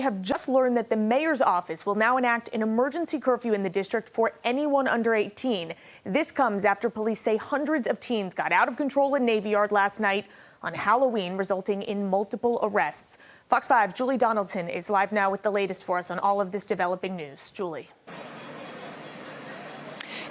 have just learned that the mayor's office will now enact an emergency curfew in the district for anyone under 18. This comes after police say hundreds of teens got out of control in Navy Yard last night on Halloween, resulting in multiple arrests. Fox 5's Julie Donaldson is live now with the latest for us on all of this developing news. Julie.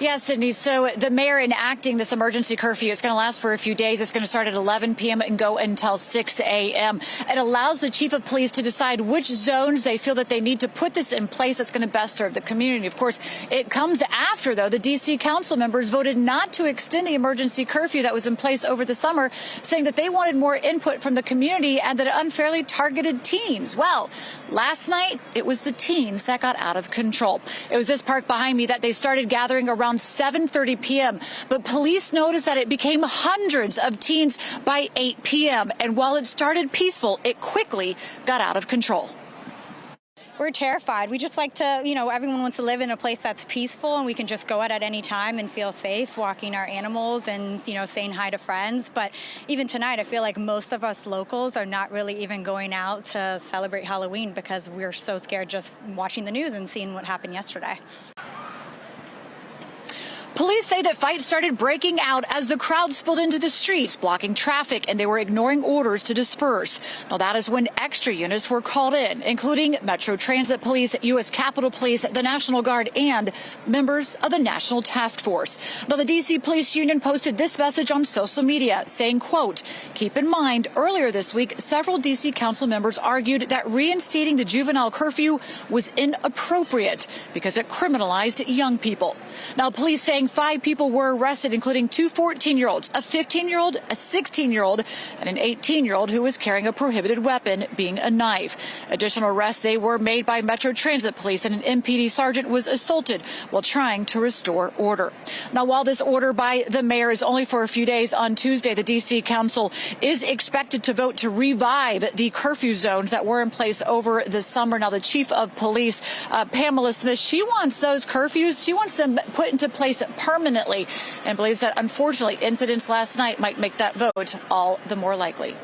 Yes, Sydney. So the mayor enacting this emergency curfew is going to last for a few days. It's going to start at 11 p.m. and go until 6 a.m. It allows the chief of police to decide which zones they feel that they need to put this in place that's going to best serve the community. Of course, it comes after, though, the D.C. council members voted not to extend the emergency curfew that was in place over the summer, saying that they wanted more input from the community and that it unfairly targeted teens. Well, last night, it was the teens that got out of control. It was this park behind me that they started gathering around 7:30 p.m. But police noticed that it became hundreds of teens by 8 p.m. And while it started peaceful, it quickly got out of control. We're terrified. We just like to, everyone wants to live in a place that's peaceful and we can just go out at any time and feel safe walking our animals and, saying hi to friends. But even tonight, I feel like most of us locals are not really even going out to celebrate Halloween because we're so scared just watching the news and seeing what happened yesterday. Police say that fights started breaking out as the crowd spilled into the streets, blocking traffic, and they were ignoring orders to disperse. Now, that is when extra units were called in, including Metro Transit Police, U.S. Capitol Police, the National Guard, and members of the National Task Force. Now, the D.C. Police Union posted this message on social media, saying, quote, "Keep in mind, earlier this week, several D.C. council members argued that reinstating the juvenile curfew was inappropriate because it criminalized young people." Now, police saying 5 people were arrested, including 2 14-year-olds, a 15-year-old, a 16-year-old, and an 18-year-old who was carrying a prohibited weapon, being a knife. Additional arrests, they were made by Metro Transit Police, and an MPD sergeant was assaulted while trying to restore order. Now, while this order by the mayor is only for a few days, on Tuesday, the D.C. Council is expected to vote to revive the curfew zones that were in place over the summer. Now, the chief of police, Pamela Smith, she wants those curfews, she wants them put into place permanently, and believes that, unfortunately, incidents last night might make that vote all the more likely.